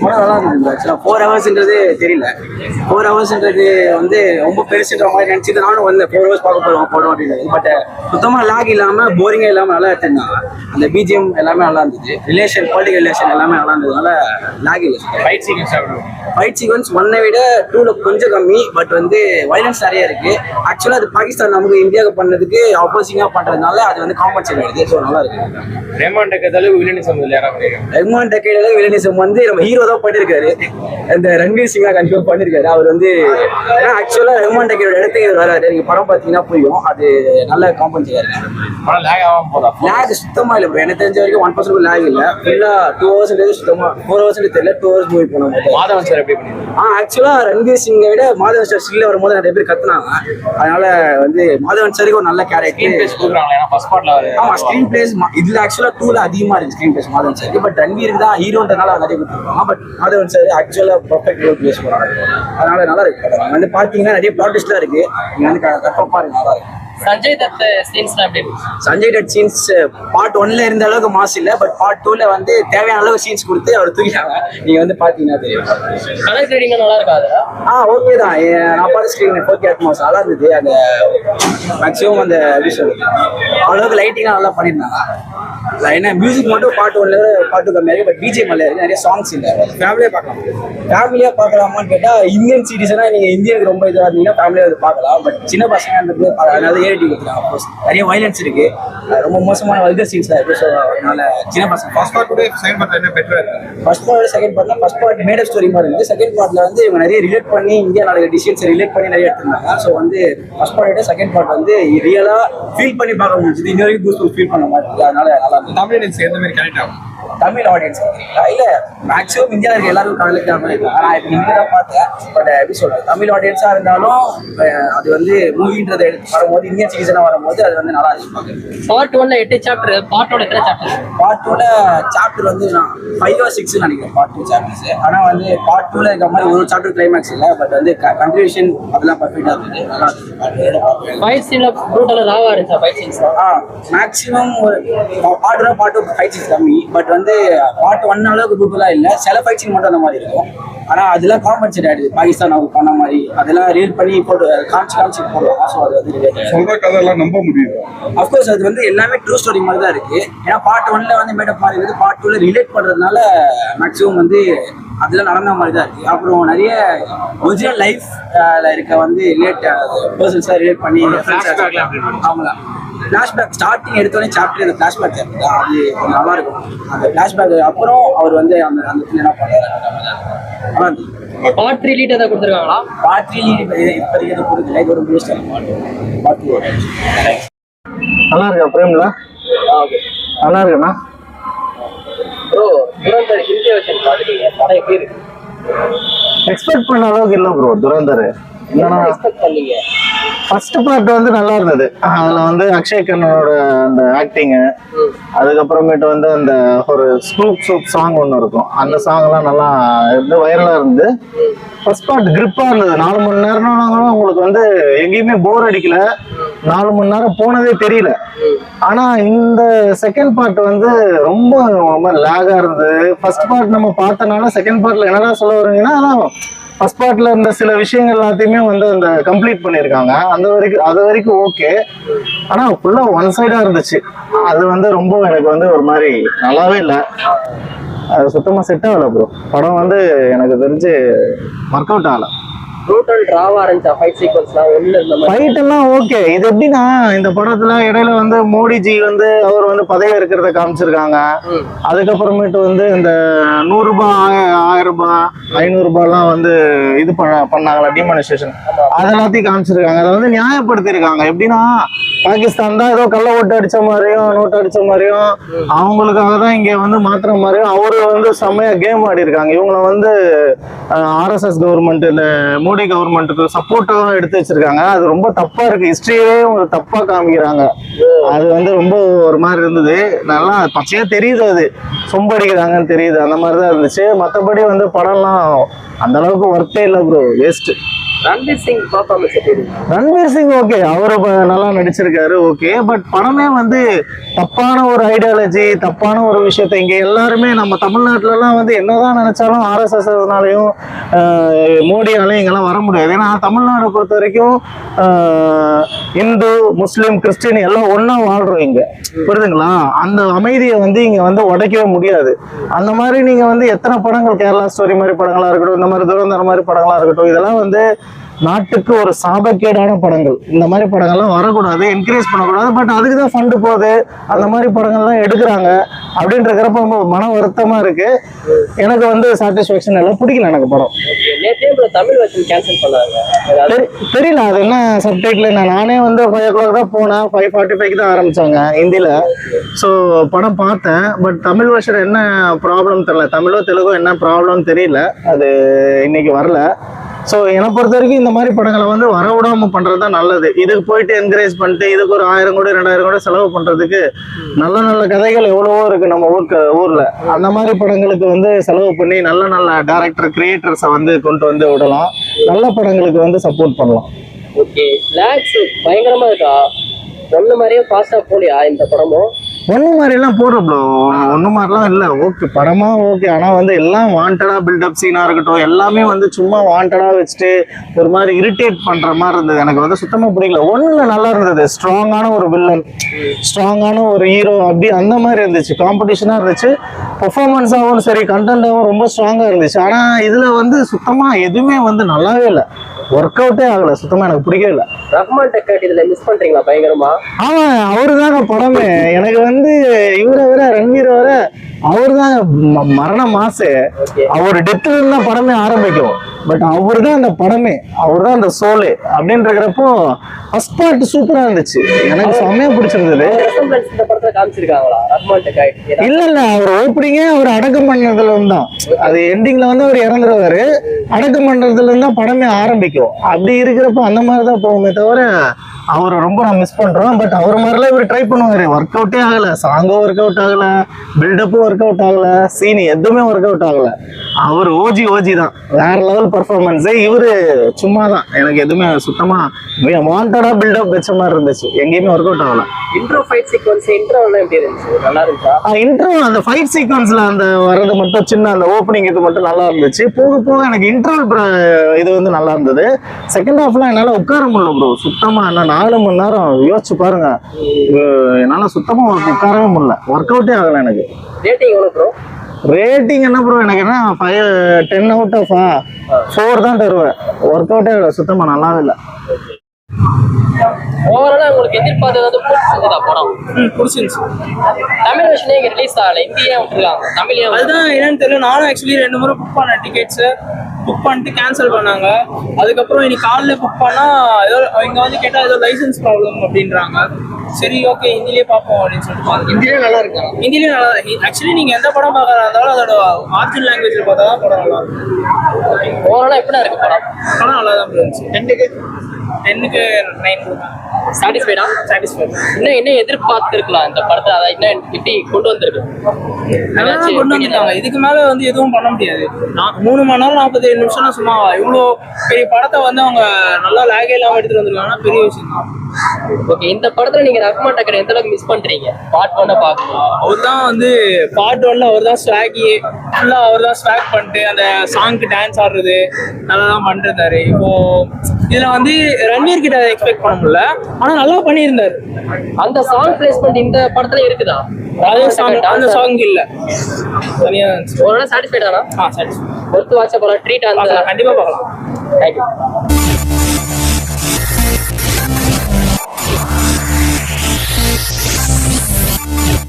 படம் நல்லா இருந்தது. ஆக்சுவலாக 4 ஹவர்ஸ்ன்றது தெரியல. 4 ஹவர்ஸ்ன்றது வந்து ரொம்ப பெருசுன்ற மாதிரி நினச்சிட்டு நானும் வந்து 4 ஹவர்ஸ் பார்க்க போகிறோம் படம் அப்படின்னு. பட் சுத்தமாக லாக் இல்லாமல் போரிங்காக இல்லாமல் நல்லா எடுத்துருந்தாங்க. அந்த பிஜிஎம் எல்லாமே நல்லா இருந்துச்சு. ரிலேஷன் பொலிட்டிக்கல் ரிலேஷன் எல்லாமே நல்லா இருந்ததுனால லாக் இல்லை. ஃபைட் சீக்வன்ஸ் 1 விட 2ல கொஞ்சம் கம்மி. பட் வந்து வைலன்ஸ் நிறைய இருக்கு. ஆக்சுவலாக அது பாகிஸ்தான் நமக்கு இந்தியாவுக்கு பண்ணதுக்கு ஆப்போசிங்காக பண்ணுறதுனால அது வந்து காம்பன்சேட் ஆயிடுது. ஸோ நல்லா இருக்கு. ரெஹ்மான் டக்கேட் வில்லனிசம் வந்து நம்ம ஹீரோ தான் பண்ணியிருக்காரு. இந்த ரன்வீர் சிங்கா கன்ஃபார்ம் பண்ணியிருக்காரு. அவர் வந்து ஆக்சுவலா ரெஹ்மான் டக்கேட் இடத்துக்கு இவர் வராரு. நீங்க படம் பார்த்தீங்கன்னா புரியும். அது நல்ல காம்பன்சேட் இருக்கு. லேக் சுத்தமா இல்லை ப்ரோ. எனக்கு தெரிஞ்ச வரைக்கும் 1% லேக் இல்லை. ஃபுல்லா 2 ஹவர்ஸ் சுத்தமா 4 ஹவர்ஸ் தெரியல. 2 ஹவர்ஸ் மூவி போனோம். மாதவன் சார் எப்படி பண்ணி ஆக்சுவலா ரன்வீர் சிங்கை விட மாதவன் சார் ஸ்டில்ல வரும்போது நிறைய பேர் கத்துனாங்க. அதனால வந்து மாதவன் சாருக்கு ஒரு நல்ல கேரக்டர். ஆமா ஸ்கிரீன் பிளேஸ் இதுல ஆக்சுவலா 2ல அதிகமா இருக்கு ஸ்கிரீன் பிளேஸ் மாதவன் சார். பட் ரன்வீருக்கு தான் ஹீரோன்றனால நிறைய கொடுத்துருக்காங்க. But Madhavan sir actually perfect role plays பண்ணுறாங்க. அதனால நல்லா இருக்கு. வந்து பாத்தீங்கன்னா நிறைய ப்ளாட் தான் இருக்கு. நீங்க வந்து கன்ஃபார்ம் பாருங்க நல்லா இருக்கு. சஞ்சய் தத் சீன்ஸ் எப்படி? சஞ்சய் தத் சீன்ஸ் பார்ட் 1ல இருந்த அளவுக்கு மாஸ் இல்லை. பட் பார்ட் 2ல வந்து தேவையான அளவுக்கு சீன்ஸ் கொடுத்து அவர் தூக்கிட்டாங்க. நீங்க வந்து பாத்தீங்கன்னா தெரியும். கலர் கிரேடிங் நல்லா இருக்காது. ஓகே தான். நான் பார்த்த ஸ்கிரீன் 4K அட்மாஸ் நல்லா இருந்தது. அந்த மேக்ஸிமம் அந்த விஷயம் அவ்வளவுக்கு லைட்டிங்காக நல்லா பண்ணியிருந்தாங்க. ஏன்னா மியூசிக் மட்டும் பார்ட் 1ல பார்ட் 2 கம்மியாக இருக்கு. பட் பிஜிஎம் நல்லா இருக்கு. நிறைய சாங்ஸ் இல்லை. ஃபேமிலியாக பார்க்கலாம். ஃபேமிலியாக பார்க்கலாமான்னு கேட்டால் இந்தியன் சீரீஸ்னா நீங்கள் இந்தியனுக்கு ரொம்ப இதுவாக இருந்தீங்கன்னா ஃபேமிலியாக அது பார்க்கலாம். பட் சின்ன பசங்க அதாவது நிறைய வயலன்ஸ் இருக்கு. ரொம்ப மோசமான வல்கர் சீன்ஸ் தான் இருக்கு. ஸோ அதனால சின்ன பசங்க ஃபர்ஸ்ட் பார்ட் செகண்ட் பார்ட்ல first part made of story மாதிரி இருக்கு. செகண்ட் பார்ட்ல வந்து இவங்க நிறைய ரிலேட் பண்ணி இந்தியா நடக்கிற டிசிஷன்ஸ் ரிலேட் பண்ணி நிறைய எடுத்திருந்தாங்க. ஸோ வந்து ஃபர்ஸ்ட் பார்ட் செகண்ட் பார்ட் வந்து ரியலா ஃபீல் பண்ணி பார்க்க முடிஞ்சது. இன்ன வரைக்கும் கூஸ் ஃபீல் பண்ண மாதிரி இருக்கு. அதனால நல்லா இருக்கு. தமிழ் எந்த மாதிரி கனெக்ட் ஆகும்? தமிழ் ஆடியன்ஸ் இல்ல மேக்ஸிமம் இந்தியாவில் இருக்க எல்லாரும் கனெக்ட் ஆக மாதிரி நான் இப்போ இங்கே தான் பார்த்தேன். பட் எப்படி சொல்றேன், தமிழ் ஆடியன்ஸா இருந்தாலும் அது வந்து மூவின்றதை எடுத்து வரும்போது இந்தியன் சீசனா வரும்போது அது வந்து நல்லா இருக்கு பார்க்குறது. பார்ட் 1ல 8 சாப்டர். பார்ட் 2ல எத்தனை சாப்டர்? பார்ட் 2ல சாப்டர் வந்து நான் 5 or 6 நினைக்கிறேன். Part 2 chapters. ஆனால் வந்து பார்ட் 2ல இருக்க மாதிரி ஒரு சாப்டர் கிளைமேக்ஸ் இல்லை. பட் வந்து கன்ட்ரிபியூஷன் அதெல்லாம் பர்ஃபெக்டா இருந்தது. நல்லா இருந்துச்சு. ஃபைட் சீன்ல ப்ரூட்டலா ராவா இருந்துச்சு. Fight scenes maximum part 1 part 2 fight scenes கம்மி. பட் வந்து பார்ட் 1 அளவுக்கு ப்ரூட்டலா இல்லை. சில ஃபைட் சீன் மட்டும் அந்த மாதிரி இருக்கும். ஆனால் அதெல்லாம் காம்பன்சேட் ஆயிடுது. பாகிஸ்தான் அவங்க பண்ண மாதிரி அதெல்லாம் ரீல் பண்ணி போட்டு காமிச்சு போடுவாங்க. ஸோ அது வந்து சொல்ற கதையெல்லாம் நம்ப முடியுது. அஃப்கோர்ஸ் அது வந்து எல்லாமே ட்ரூ ஸ்டோரி மாதிரி தான் இருக்கு. ஏன்னா பார்ட் 1ல வந்து மேடப் மாதிரி இருக்குது. பார்ட் 2ல ரிலேட் பண்றதுனால மேக்ஸிமம் வந்து அதெல்லாம் நடந்த மாதிரி தான் இருக்கு. அப்புறம் நிறைய ஒரிஜினல் லைஃப்ல இருக்க வந்து பர்சன்ஸா ரிலேட் பண்ணி அவங்க ஃபிளாஷ்பேக் ஸ்டார்டிங் எடுத்தோடனே சாப்டர் அந்த ஃபிளாஷ்பேக் சாப்டர் அது நல்லா இருக்கும். அந்த ஃபிளாஷ்பேக் அப்புறம் அவர் வந்து அந்த என்ன பண்ணுறாரு நல்லா இருந்துச்சு. பார்ட் 3 லீட் ஏதாவது கொடுத்துருக்காங்களா? பார்ட் 3 லீட் இப்போதைக்கு எதுவும் கொடுக்கல. இது ஒரு பூஸ்ட் பார்ட் 2 நல்லா இருக்கா பிரேம்ல? நல்லா இருக்குண்ணா. ப்ரோ துரந்தர் ஹிந்தி வெர்ஷன் பாத்துட்டீங்க. படம் எப்படி இருக்கு? எக்ஸ்பெக்ட் பண்ண அளவுக்கு இல்லை ப்ரோ. துரந்தர் என்னன்னா எக்ஸ்பெக்ட் பண்ணீங்க? ஃபர்ஸ்ட் பார்ட் வந்து நல்லா இருந்தது. அதுல வந்து அக்ஷய் கண்ணனோட அந்த ஆக்டிங்கு, அதுக்கப்புறமேட்டு வந்து அந்த ஒரு சூப் சாங் ஒன்று இருக்கும். அந்த சாங் எல்லாம் நல்லா வைரலா இருந்து ஃபர்ஸ்ட் பார்ட் கிரிப்பா இருந்தது. 4 மணி நேரம் உங்களுக்கு வந்து எங்கேயுமே போர் அடிக்கல. 4 மணி நேரம் போனதே தெரியல. ஆனா இந்த செகண்ட் பார்ட் வந்து ரொம்ப லேகா இருந்தது. ஃபர்ஸ்ட் பார்ட் நம்ம பார்த்தனால செகண்ட் பார்ட்ல என்னதான் சொல்ல வருவீங்கன்னா, அதான் ஃபர்ஸ்ட் பார்ட்ல இருந்த சில விஷயங்கள் எல்லாத்தையுமே வந்து அந்த கம்ப்ளீட் பண்ணியிருக்காங்க. அது வரைக்கும் ஓகே. ஆனா ஃபுல்லா ஒன் சைடா இருந்துச்சு. அது வந்து ரொம்ப எனக்கு வந்து ஒரு மாதிரி நல்லாவே இல்லை. அது சுத்தமா செட் ஆகல ப்ரோ. படம் வந்து எனக்கு தெரிஞ்சு ஒர்க் அவுட் ஆகல. ப்ரூட்டல் டிராவா இருந்துச்சு. ஃபைட் சீக்வன்ஸ்லாம் ஒண்ணு இந்த மாதிரி ஃபைட் எல்லாம் ஓகே. இது எப்படின்னா இந்த படத்துல இடையில வந்து மோடிஜி வந்து அவர் வந்து பதவி இருக்கிறத காமிச்சிருக்காங்க. அதுக்கப்புறமேட்டு வந்து இந்த 100 ரூபாய் 1000 ரூபாய் 500 ரூபாய்லாம் வந்து இது பண்ணாங்களா டிமானிஸ்ட்ரேஷன், அதெல்லாத்தையும் காமிச்சிருக்காங்க. அதை வந்து நியாயப்படுத்திருக்காங்க. எப்படின்னா பாகிஸ்தான் தான் ஏதோ கள்ள ஓட்டு அடிச்ச மாதிரியும் நோட்டு அடிச்ச மாதிரியும் அவங்களுக்காக தான் இங்க வந்து மாத்துற மாதிரியும் அவரு வந்து செம்மையா கேம் ஆடி இருக்காங்க. இவங்களை வந்து RSS கவர்மெண்ட் இந்த மோடி கவர்மெண்ட்டுக்கு சப்போர்ட்டாக எடுத்து வச்சிருக்காங்க. அது ரொம்ப தப்பா இருக்கு. ஹிஸ்டரியே தப்பா காமிக்கிறாங்க. அது வந்து ரொம்ப ஒரு மாதிரி இருந்தது. நல்லா பச்சையா தெரியுது. அது சொம்படிக்கிறாங்கன்னு தெரியுது. அந்த மாதிரிதான் இருந்துச்சு. மற்றபடி வந்து படம்லாம் அந்த அளவுக்கு ஒர்த்தே இல்லை bro. Waste. Ranveer Singh performance எப்படி இருக்கு? ரன்வீர் சிங் ஓகே, அவரு நல்லா நடிச்சிருக்காரு ஓகே. பட் படமே வந்து தப்பான ஒரு ஐடியாலஜி, தப்பான ஒரு விஷயத்த இங்க எல்லாருமே நம்ம தமிழ்நாட்டுல எல்லாம் வந்து என்னதான் நினைச்சாலும் RSSனாலையும் மோடியாலையும் இங்கெல்லாம் வர முடியாது. ஏன்னா தமிழ்நாடை பொறுத்த வரைக்கும் இந்து முஸ்லீம் கிறிஸ்டின் எல்லாம் ஒண்ணா வாழ்றோம் இங்க, புரியுதுங்களா? அந்த அமைதியை வந்து இங்க வந்து உடைக்கவே முடியாது. அந்த மாதிரி நீங்க வந்து எத்தனை படங்கள், கேரளா ஸ்டோரி மாதிரி படங்களா இருக்கட்டும், இந்த மாதிரி துரந்தர் மாதிரி படங்களா இருக்கட்டும், இதெல்லாம் வந்து நாட்டுக்கு ஒரு சாபக்கேடான படங்கள். இந்த மாதிரி படங்கள்லாம் வரக்கூடாது, என்கரேஜ் பண்ணக்கூடாது. பட் அதுக்கு தான் ஃபண்டு போகுது, அந்த மாதிரி படங்கள்லாம் எடுக்கிறாங்க. அப்படின்றக்கிறப்ப ரொம்ப மன வருத்தமா இருக்கு. எனக்கு வந்து சாட்டிஸ்ஃபேக்ஷன் எல்லாம் பிடிக்கல எனக்கு படம். நேற்றே தமிழ் வெர்ஷன் கேன்சல் பண்ணாங்க, தெரியல அது என்ன சப்டைட்டில். நானே வந்து 5 o'clock தான் போனேன், 5:45 தான் ஆரம்பிச்சாங்க ஹிந்தியில. ஸோ படம் பார்த்தேன். பட் தமிழ் வெர்ஷன் என்ன ப்ராப்ளம் தெரியல, தமிழோ தெலுங்கோ என்ன ப்ராப்ளம் தெரியல, அது இன்னைக்கு வரல. ஸோ என்னை பொறுத்த வரைக்கும் இந்த மாதிரி படங்களை வந்து வரவிடாம பண்றது தான் நல்லது. இதுக்கு போயிட்டு என்கரேஜ் பண்ணிட்டு இதுக்கு ஒரு 1000 கோடி 2000 கோடி செலவு பண்றதுக்கு நல்ல நல்ல கதைகள் எவ்வளவோ இருக்கு நம்ம ஊர்ல. அந்த மாதிரி படங்களுக்கு வந்து செலவு பண்ணி நல்ல நல்ல டைரக்டர் கிரியேட்டர்ஸை வந்து கொண்டு வந்து விடலாம், நல்ல படங்களுக்கு வந்து சப்போர்ட் பண்ணலாம். ஓகே, லாக்ஸ் பயங்கரமா இருக்கா? ஒண்ணு மாதிரியே ஃபாஸ்டா போலியா இந்த படமும்? ஒன்று மாதிரிலாம் போடுற ப்ரோ, ஒன்று மாதிரிலாம் இல்லை. ஓகே படமா ஓகே, ஆனால் வந்து எல்லாம் வாண்டடா பில்டப் சீனாக இருக்கட்டும், எல்லாமே வந்து சும்மா வாண்டடா வச்சுட்டு ஒரு மாதிரி இரிட்டேட் பண்ணுற மாதிரி இருந்தது. எனக்கு வந்து சுத்தமாக பிடிக்கல. ஒன்றில் நல்லா இருந்தது, ஸ்ட்ராங்கான ஒரு வில்லன், ஸ்ட்ராங்கான ஒரு ஹீரோ, அப்படி அந்த மாதிரி இருந்துச்சு. காம்படிஷனாக இருந்துச்சு, பெர்ஃபார்மன்ஸாகவும் சரி கண்டென்ட்டாகவும் ரொம்ப ஸ்ட்ராங்காக இருந்துச்சு. ஆனால் இதில் வந்து சுத்தமாக எதுவுமே வந்து நல்லாவே இல்லை, ஒர்க் அவுட்டே ஆகலை, சுத்தமாக எனக்கு பிடிக்கவே இல்லை. ரஹ்மான் டக்கட் இதுல மிஸ் பண்றீங்களா பயங்கரமா? ஆமா, அவரு தாங்க படமே. எனக்கு வந்து இவரை விட ரன்வீரை வர அவரு தாங்க மரண மாசு. அவர் டெத்ல இருந்தா படமே ஆரம்பிக்கும். பட் அவரு தான் அந்த படமே, அவர் தான் அந்த சோலே. அப்படின்றப்போ ஃபர்ஸ்ட் பார்ட் சூப்பரா இருந்துச்சு, எனக்கு செம்மையா பிடிச்சிருந்தது. இந்த படத்துல காமிச்சிருக்காங்களா ரஹ்மான் டக்கட்? இல்ல அவர் ஓப்பனிங்கே அவர் அடக்கம் பண்ணதுல இருந்தான், அது எண்டிங்ல வந்து அவர் இறந்துருவாரு, அடக்கம் பண்றதுல இருந்தா படமே ஆரம்பிக்கும். அப்படி இருக்கிறப்போ அந்த மாதிரிதான் போகுமே தவிர அவரை ரொம்ப நான் மிஸ் பண்றோம். பட் அவர் மாதிரிலாம் இவர் ட்ரை பண்ணுவாரு, ஒர்க் அவுட்டே ஆகல. சாங்கும் ஒர்க் அவுட் ஆகல, பில்டப்பும் ஒர்க் அவுட் ஆகல, சீன் எதுவுமே ஒர்க் அவுட் ஆகல. அவர் ஓஜி தான், வேற லெவல் பர்ஃபார்மன்ஸ். இவரு சும்மா தான், எனக்கு எதுவுமே சுத்தமா வாண்டடா பில்டப் வச்ச மாதிரி இருந்துச்சு, எங்கேயுமே ஒர்க் அவுட் ஆகல. இன்ட்ரோ ஃபைட் சீக்வன்ஸ் இன்ட்ரோலாம் எப்படி இருந்துச்சு? நல்லா இருந்துச்சா? இன்ட்ரோ அந்த ஃபைட் சீக்வன்ஸ்ல அந்த வர்றது மட்டும் சின்ன அந்த ஓப்பனிங் இது மட்டும் நல்லா இருந்துச்சு. போக போக எனக்கு இன்ட்ரோல் இது வந்து நல்லா இருந்தது. செகண்ட் ஹாஃப்லாம் என்னால உட்கார முடியல ப்ரோ, சுத்தமா. நான் 4 மணி நேரம் யோசிச்சு பாருங்க, என்னால சுத்தமா உட்காரவே முடியல, ஒர்க் அவுட்டே ஆகல எனக்கு. ரேட்டிங் எவ்வளவு ப்ரோ? ரேட்டிங் என்ன ப்ரோ, எனக்கு என்ன 10 out of 4 தான் தருவேன். ஒர்க் அவுட்டே ஆகல, சுத்தமா நல்லாவே இல்லை. ஓவராலா உங்களுக்கு எதிர்பார்த்தது வந்து பிடிச்சிருந்ததா படம்? பிடிச்சிருந்துச்சு. தமிழ் வெர்ஷனே இங்க ரிலீஸ் ஆகல, இந்தியா விட்டுருக்காங்க, தமிழ் அதுதான் என்னன்னு தெரியல. நானும் ஆக்சுவலி 2 முறை புக் பண்ணேன் டிக்கெட்ஸ், புக் பண்ணிட்டு கேன்சல் பண்ணாங்க. அதுக்கப்புறம் இன்னைக்கு காலைல புக் பண்ணா ஏதோ இங்க வந்து கேட்டா ஏதோ லைசன்ஸ் ப்ராப்ளம் அப்படின்றாங்க. சரி ஓகே ஹிந்திலேயே பார்ப்போம் அப்படின்னு சொல்லிட்டு இந்தியா நல்லா இருக்கா? ஹிந்திலேயே நல்லா. ஆக்சுவலி நீங்க எந்த படம் பார்க்கறதா இருந்தாலும் அதோட ஆரிஜினல் லாங்குவேஜ்ல பார்த்தா தான் படம் நல்லா இருக்கும். ஓவராலா எப்படி இருக்கு படம்? படம் நல்லா தான் இருந்துச்சு. 10க்கு 9. சாட்டிஸ்ஃபைடா? சாட்டிஸ்ஃபைட். இன்னும் என்ன எதிர்பார்த்திருக்கலாம் இந்த படத்தை? அதை இன்னும் எப்படி கொண்டு வந்திருக்கு? நல்லா கொண்டு வந்துட்டாங்க. இதுக்கு மேல வந்து எதுவும் பண்ண முடியாது. 3 மணி நேரம் 47 நிமிஷம்னா சும்மாவா? இவ்வளோ பெரிய படத்தை வந்து அவங்க நல்லா லேகே இல்லாம எடுத்துட்டு வந்திருக்காங்கன்னா பெரிய விஷயம் தான். ஓகே, இந்த படத்துல நீங்க ரஹ்மான் டக்கர் எந்த அளவுக்கு மிஸ் பண்றீங்க? பார்ட் 1 பார்க்கணும். அவர் தான் வந்து பார்ட் 1ல அவர் தான் ஸ்வாகி, ஃபுல்லா அவர் தான் ஸ்வாக் பண்ணிட்டு அந்த சாங்க்கு டான்ஸ் ஆடுறது நல்லா தான் பண்ணிருந்தாரு. இப்போ இதுல வந்து ரன்வீர் கிட்ட எக்ஸ்பெக்ட் பண்ண முடியல, ஆனா நல்லா பண்ணியிருந்தாரு. அந்த சாங் பிளேஸ்மெண்ட் இந்த படத்துல இருக்குதா? அந்த சாங் இல்ல, தனியா ஒரு சாட்டிஸ்ஃபைட் தானா? சாட்டிஸ்ஃபைட். ஒர்த் வாட்ச் படம், ட்ரீட் அந்த கண்டிப்பா பார்க்கலாம். தேங்க்யூ.